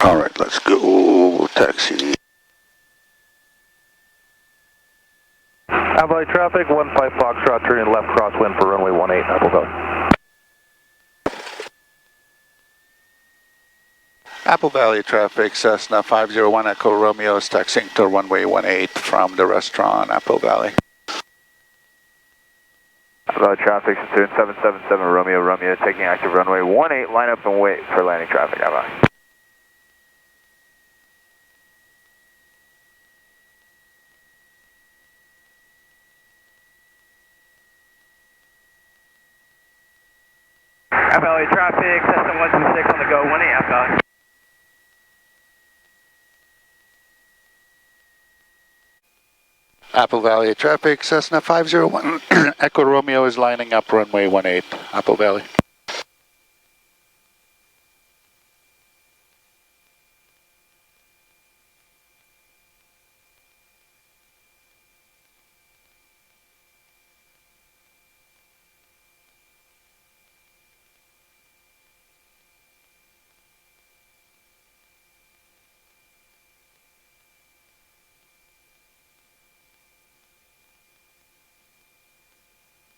All right, let's go. Taxi. Apple Valley traffic, 15 Foxtrot, turning left crosswind for runway 18, Apple Valley. Apple Valley traffic, Cessna 501 Echo Romeo is taxiing to runway 18 from the restaurant, Apple Valley. Apple Valley traffic, Citroen 777 Romeo, taking active runway 18, line up and wait for landing traffic, Apple Valley. Apple Valley traffic, Cessna 126 on the go, 18, Apple Valley. Apple Valley traffic, Cessna 501 Echo Romeo is lining up runway 18, Apple Valley.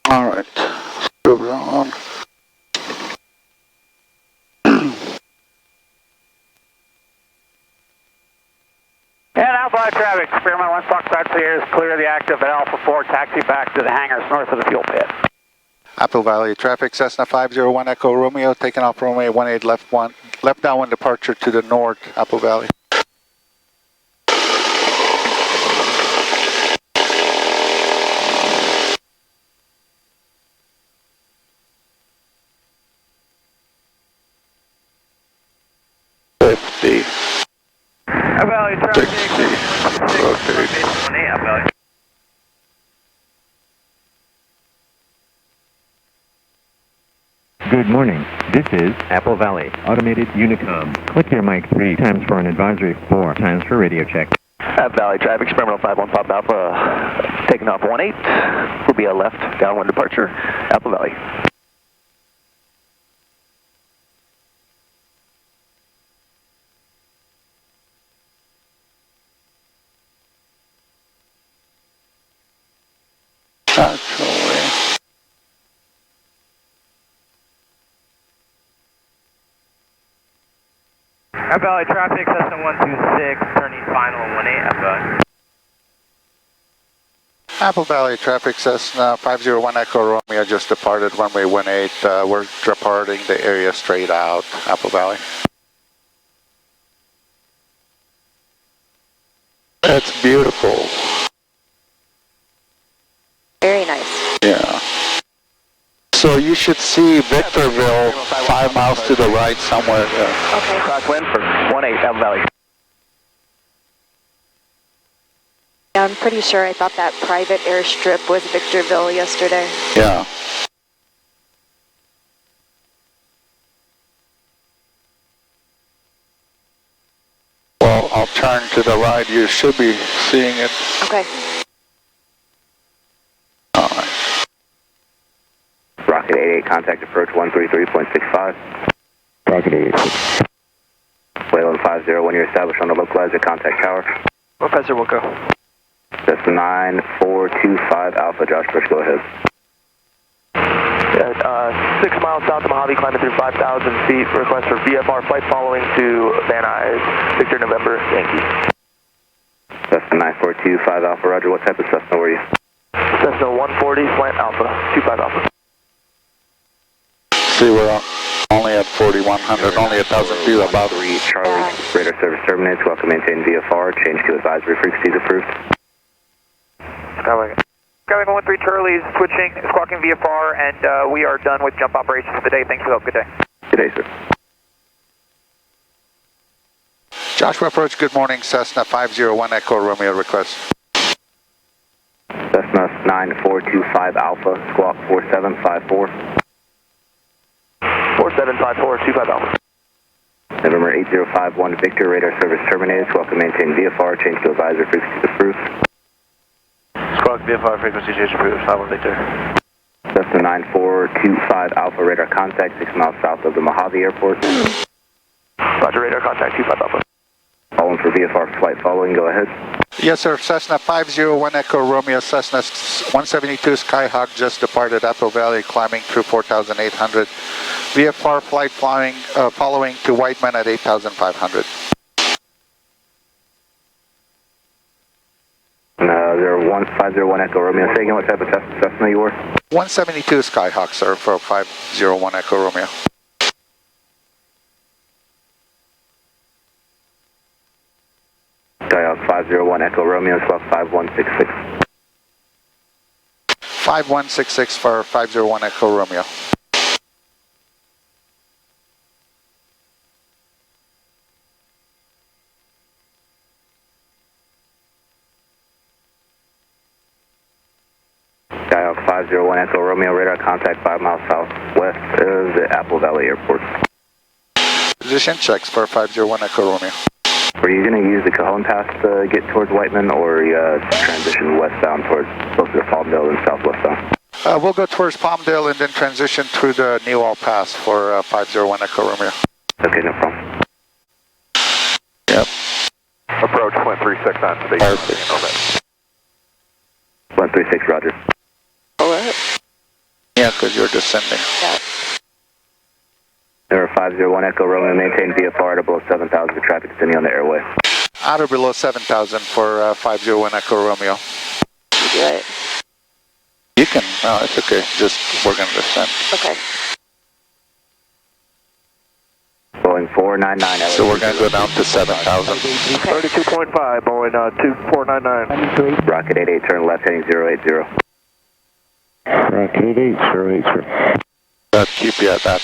All right, go on. And Alpha Valley traffic, Spearmint 1 Foxtrot clears, clear the active at Alpha 4, taxi back to the hangars north of the fuel pit. Apple Valley traffic, Cessna 501 Echo Romeo, taking off runway 18, left downwind departure to the north, Apple Valley. Apple Valley traffic, 60, rotate. Apple Valley. Good morning. This is Apple Valley Automated Unicom. Click your mic 3 times for an advisory, 4 times for radio check. Apple Valley traffic, Experimental 51 Pop Alpha, taking off 18, will be a left downwind departure, Apple Valley. Actually, Apple Valley traffic, Cessna 126, turning final 18, Apple Valley. Apple Valley traffic, Cessna 501 Echo Romeo just departed runway 18. We're departing the area straight out, Apple Valley. That's beautiful. Very nice. Yeah. So you should see Victorville 5 miles to the right somewhere there. Okay. Crosswind for 18, Apple Valley. Yeah, I'm pretty sure I thought that private airstrip was Victorville yesterday. Yeah. Well, I'll turn to the right. You should be seeing it. Okay. All right. Rocket 88, contact approach 133.65. Rocket 88. Wayland 50, when you're established on the localizer, contact tower. Professor will go. That's 9425 Alpha, Josh Bush, go ahead. 6 miles south of Mojave, climbing through 5,000 feet. Request for VFR flight following to Van Nuys, Victor November, Yankee. Cessna 9425 Alpha, roger. What type of Cessna were you? Cessna 140, slant Alpha, 25 Alpha. See, we're only at 4,100, only 1,000 feet above. 3 Charlie, radar service terminates. Welcome, maintain VFR. Change to advisory frequencies approved. Skyway 13 Charlie is switching, squawking VFR, and we are done with jump operations for the day. Thanks for the help. Good day. Good day, sir. Joshua approach, good morning. Cessna 501 Echo Romeo request. Cessna 9425 Alpha, squawk 4754. 4754, 25 Alpha. November 8051 Victor, radar service terminated. Welcome, maintain VFR. Change to advisory frequencies approved. Squawk VFR frequency change approved. 51 Victor. Cessna 9425 Alpha, radar contact 6 miles south of the Mojave Airport. Roger, radar contact 25 Alpha. Calling for VFR flight following, go ahead. Yes, sir. Cessna 501 Echo Romeo, Cessna 172 Skyhawk just departed Apple Valley, climbing through 4,800. VFR flight following to Whiteman at 8,500. 501 Echo Romeo. Say again what type of Cessna you were? 172 Skyhawk, sir, for 501 Echo Romeo. Skyhawk 501 Echo Romeo, squawk 5166. 5166 for 501 Echo Romeo. Skyhawk 501 Echo Romeo, radar contact 5 miles southwest of the Apple Valley Airport. Position checks for 501 Echo Romeo. Were you going to use the Cajon Pass to get towards Whiteman, or transition westbound towards closer to Palmdale and southwestbound? We'll go towards Palmdale and then transition through the Newall Pass for 501 Echo Romeo. Okay, no problem. Yep. Approach 136 on station. Perfect. 136, roger. Alright. Yeah, because you're descending. Yeah. Number 501 Echo Romeo, maintain VFR at above 7,000 for traffic descending on the airway. Out or below 7,000 for 501 Echo Romeo. You do it. You can, no, it's okay. Just, we're going to descend. Okay. Boeing 499. So we're going to go down to 7,000. 32.5, Boeing 2499. Rocket 88, turn left heading 080. Rocket 88, 080. Keep you at that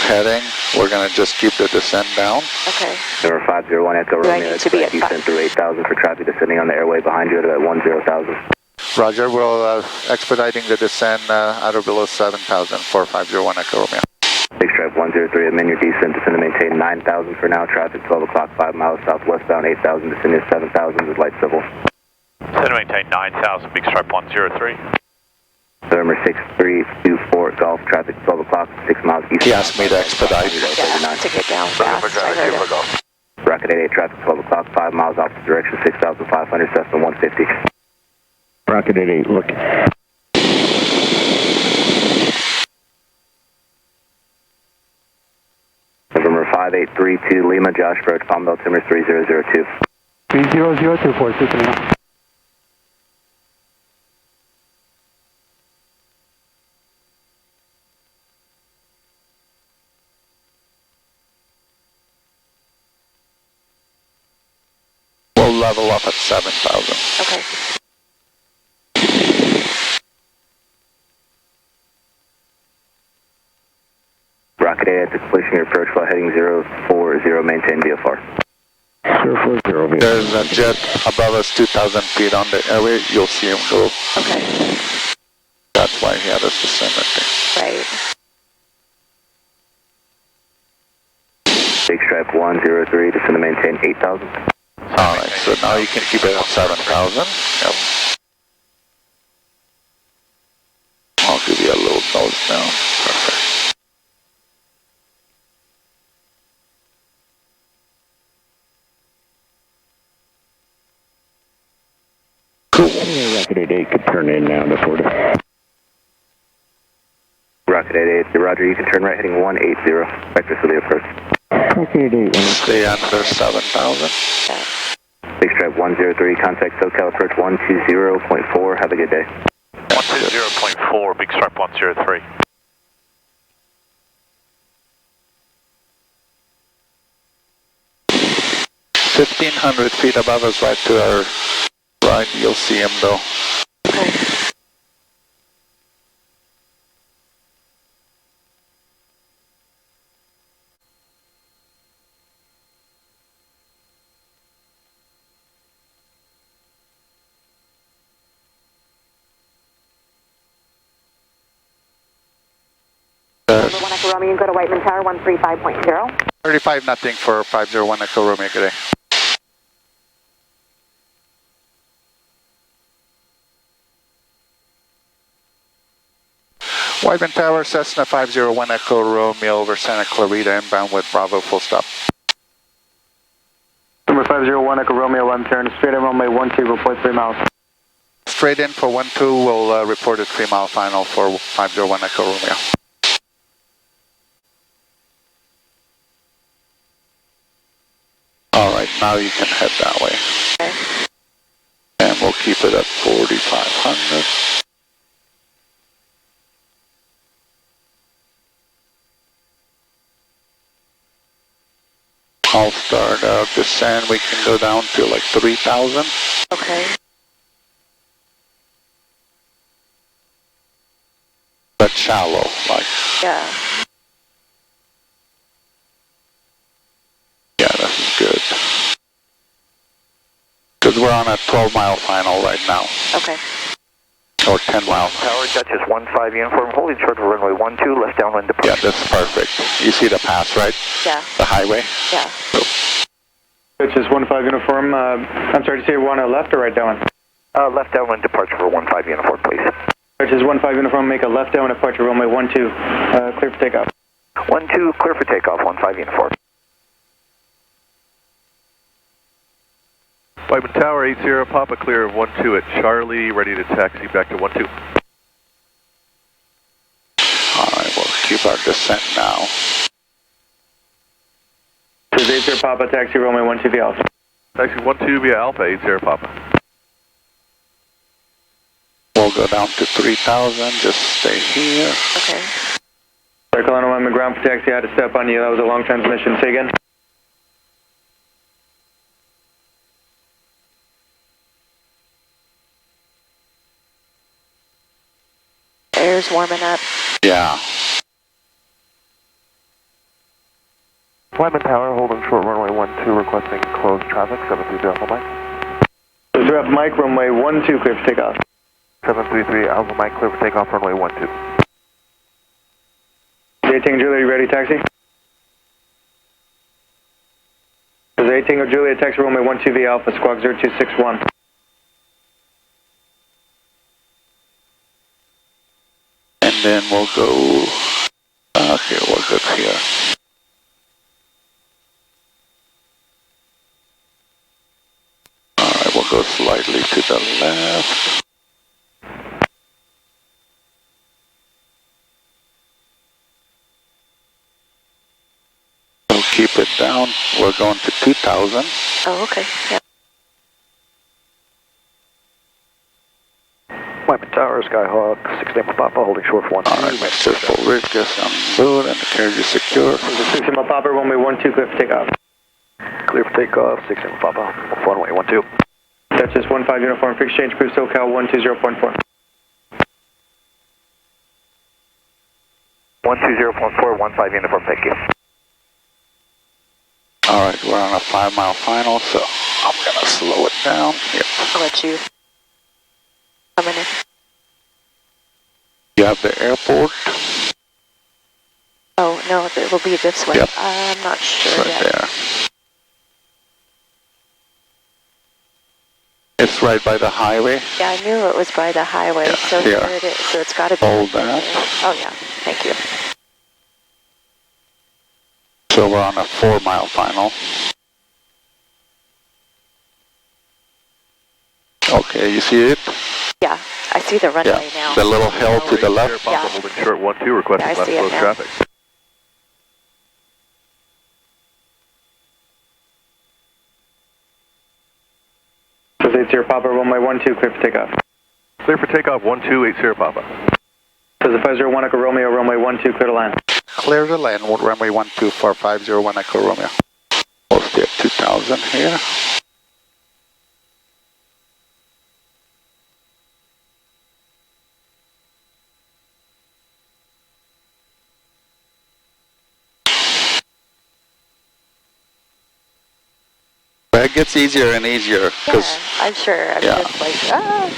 heading. We're going to just keep the descent down. Okay. Number 501 Echo Do I Romeo, need to be at descend through 8,000 for traffic descending on the airway behind you at about 10,000. Roger, we'll expediting the descent at or below 7,000 for 501 Echo Romeo. Big Stripe 103, amend your descent, descend to maintain 9,000 for now, traffic 12 o'clock, 5 miles southwestbound, 8,000, descend to 7,000 with light civil. Descend to maintain 9,000, Big Stripe 103. November 6324, Golf, traffic 12 o'clock, 6 miles east. He asked me to expedite. Yeah, to get down fast. I heard it. Rocket 88, traffic 12 o'clock, 5 miles opposite direction, 6,500, Cessna 150. Rocket 88, look. November 5832, Lima, Josh Approach, Palmdale, Timber 3002. 3002 for Cessna. We'll level up at 7,000. Okay. Rocket 88 at the completion of your approach while heading 040, maintain VFR. 040. There's a jet above us 2,000 feet on the airway. You'll see him go. Okay. That's why he had us descend, I think. Right. Big Stripe 103, descend to maintain 8,000. Alright, so now you can keep it at 7,000. Yep. I'll give you a little nose down. Perfect. Cool. Rocket 88 could turn in now to Florida. Rocket 88, Roger, you can turn right heading 180, vector to the approach. Rocket 88, Stay under 7,000. Big Stripe 103, contact SoCal approach 120.4, have a good day. 120.4, Big Stripe 103. Right. 1,500 feet above us, right to our right. You'll see him though. Okay. Number 1 Echo Romeo, you can go to Whiteman Tower 135.0. 35 nothing for 501 Echo Romeo today. Whiteman Tower, Cessna 501 Echo Romeo over Santa Clarita, inbound with Bravo, full stop. 501 Echo Romeo 1, turn straight in runway 12, report 3 miles. Straight in for 12, we'll report a 3 mile final for 501 Echo Romeo. Alright, now you can head that way. Okay. And we'll keep it at 4,500. I'll start out descent, we can go down to like 3,000. Okay. But shallow, like. Yeah. Yeah, this is good. Because we're on a 12-mile final right now. Okay. Or 10 miles. Tower, Dutchess 15 uniform, holding short for runway 12, left downwind departure. Yeah, that's perfect. You see the pass, right? Yeah. The highway? Yeah. Dutchess 15 uniform, I'm sorry, to say you want a left or right downwind? Left downwind departure for 15 uniform, please. Dutchess 15 uniform, make a left downwind departure, runway 12, clear for takeoff. 12, clear for takeoff, 15 uniform. Whiteman Tower, 80 Papa, clear of 12 at Charlie, ready to taxi back to 12. Alright, we'll keep our descent now. This is 80 Papa, taxi runway 12 via Alpha. Taxi 12 via Alpha, 80 Papa. We'll go down to 3,000, just stay here. Okay. Sorry, calling on my ground for taxi, I had to step on you, that was a long transmission. Say again? Air's warming up. Yeah. Whiteman Tower, holding short runway 12, requesting closed traffic, 733 Alpha Mike. 733 Alpha Mike, runway 12, clear for takeoff. 733 Alpha Mike, clear for takeoff, runway 12. J Tango Juliet, you ready, taxi? This is 8 Tango Juliet, taxi runway 12 via Alpha, squawk 0261. And then we'll go, okay, we'll go here. Alright, we'll go slightly to the left. We'll keep it down. We're going to 2,000. Oh, okay. Yeah. Whiteman Tower, Skyhawk, 16 Papa, holding short for 12. Alright, Mr. Full Ridge, gets on board and the carriage is secure. This is 16 Papa, runway 12, clear for takeoff. Clear for takeoff, 16 Papa, runway 12. Dutchess 15 uniform, fixed change crew SoCal 120.4. 120.4, 15 uniform, thank you. Alright, we're on a 5-mile final, so I'm gonna slow it down. Yep. I'll let you come in. You have the airport. Oh, no, it will be this way. Yep. I'm not sure It's right yet. there. It's right by the highway. Yeah, I knew it was by the highway, Yeah, so here. here it is. So it's got to be. Hold that. Oh, yeah. Thank you. So we're on a 4-mile final. Okay, you see it? Yeah, I see the runway now. The little hill to the left. Papa, Yeah. holding short 12, requesting Yeah, I left see it close now. traffic. This is 80 Papa, runway 12, clear for takeoff. Clear for takeoff, 12, 80 Papa. This is 501 Echo Romeo, runway 12, clear to land. Clear the land, runway 12 for 501 Echo Romeo. We'll stay at 2,000 here. But it gets easier and easier, because, Yeah, I'm sure. I'm Yeah. just like,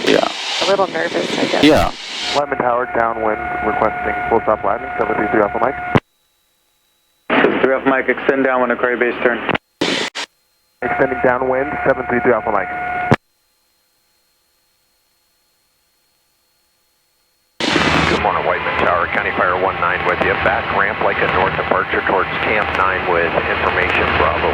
yeah, a little nervous, I guess. yeah. Whiteman Tower, downwind, requesting full stop landing, 733 Alpha Mike. This is 3 Alpha Mike, extend downwind, Aquaria base turn. Extending downwind, 733 Alpha Mike. Good morning, Whiteman Tower, County Fire 19 with you. Back ramp like a north departure towards Camp 9 with information Bravo